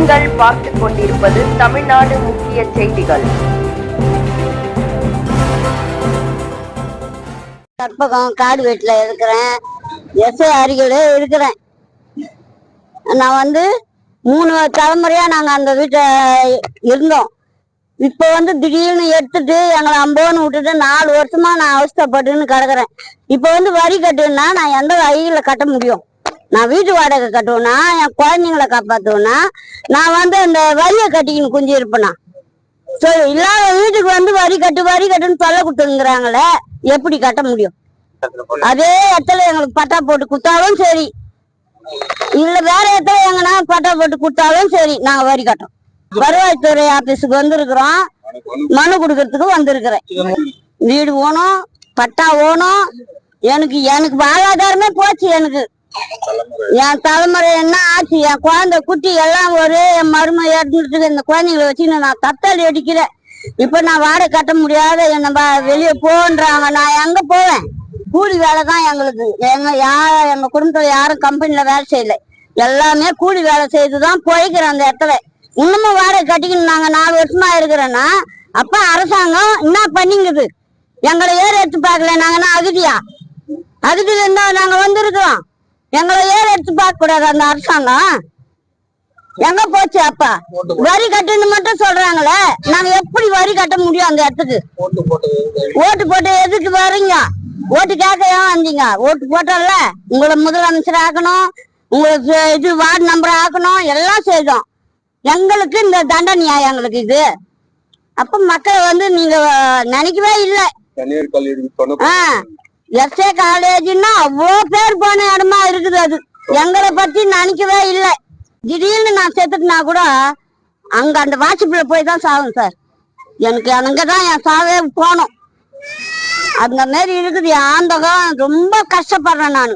நீங்கள் பார்த்துக் கொண்டிருப்பது தமிழ்நாடு முக்கிய செய்திகள். கற்பகம் காடு வீட்டுல இருக்கிறேன். எஸ்ஐ அருகிலே இருக்கிறேன். நான் 3 தலைமுறையா நாங்க அந்த வீட்டை இருந்தோம். இப்ப திடீர்னு எடுத்துட்டு எங்களை அம்போன்னு விட்டுட்டு 4 வருஷமா நான் அவஸ்தைப்பட்டுன்னு கிடக்குறேன். இப்ப வரி கட்டுன்னா நான் எந்த வழியில கட்ட முடியும்? நான் வீட்டு வாடகை கட்டுவேனா, என் குழந்தைங்களை காப்பாத்துவேனா, நான் அந்த வரியை கட்டிக்கின்னு குஞ்சு இருப்பேனா? இல்லாத வீட்டுக்கு வரி கட்டுன்னு சொல்ல கொடுத்துங்கிறாங்களே, எப்படி கட்ட முடியும்? அதே இடத்துல எங்களுக்கு பட்டா போட்டு கொடுத்தாலும் சரி, இல்ல வேற இடத்துல எங்கன்னா பட்டா போட்டு கொடுத்தாலும் சரி, நாங்க வரி கட்டோம். வருவாய்த்துறை ஆபீஸுக்கு வந்திருக்கிறோம், மனு கொடுக்கறதுக்கு வந்திருக்கிறேன். வீடு ஓணும், பட்டா ஓணும். எனக்கு வாழ்வாதாரமே போச்சு. என் தலைமுறை என்ன ஆச்சு? என் குழந்தை குட்டி எல்லாம் என் மருமை எடுத்துட்டு இந்த குழந்தைங்களை வச்சு நான் தத்தாளி அடிக்கிறேன். இப்ப நான் வாடகை கட்ட முடியாத என்ன வெளியே போன்றாங்க. நான் எங்க போவேன்? கூலி வேலை தான் எங்களுக்கு. எங்க குடும்பத்துல யாரும் கம்பெனில வேலை செய்யல, எல்லாமே கூலி வேலை செய்துதான் போய்க்கிறேன். அந்த இடத்துல இன்னமும் வாடகை கட்டிக்கணும். நாங்க 4 வருஷமா இருக்கிறேன்னா அப்ப அரசாங்கம் என்ன பண்ணிங்குது? எங்களை ஏறு எடுத்து பார்க்கல. நாங்க என்ன அகதியா? அகதியில இருந்தா நாங்க வந்திருக்கிறோம். எங்களை ஏறு எடுத்து பார்க்க கூடாது அந்த அரசாங்கம்? எங்க போச்சு? அப்ப வரி கட்டுன்னு மட்டும் சொல்றாங்களே, நாங்க எப்படி வரி கட்ட முடியும் அந்த இடத்துக்கு? ஓட்டு போட்டு எதுக்கு வரீங்க? ஓட்டு கேட்க ஏன் வந்தீங்க? ஓட்டு போட்டோம்ல, உங்களை முதலமைச்சர் ஆக்கணும், உங்களுக்கு வார்டு நம்பர் ஆக்கணும், எல்லாம் செய்தோம். எங்களுக்கு இந்த தண்டனையா எங்களுக்கு இது? அப்ப மக்களை நீங்க நினைக்கவே இல்லை. எஸ்ஏ காலேஜ்னா அவ்வளோ பேர் போன இடமா இருக்குது. அது எங்களை பத்தி நினைக்கவே இல்லை. திடீர்னு நான் செத்துட்டுனா கூட அங்க அந்த வாட்ஸ்அப்ல போய் தான் சாகும் சார். எனக்கு அங்கதான் என் சாவே போனோம். அந்த மாதிரி இருக்குது. ஆந்தகம் ரொம்ப கஷ்டப்படுறேன் நான்.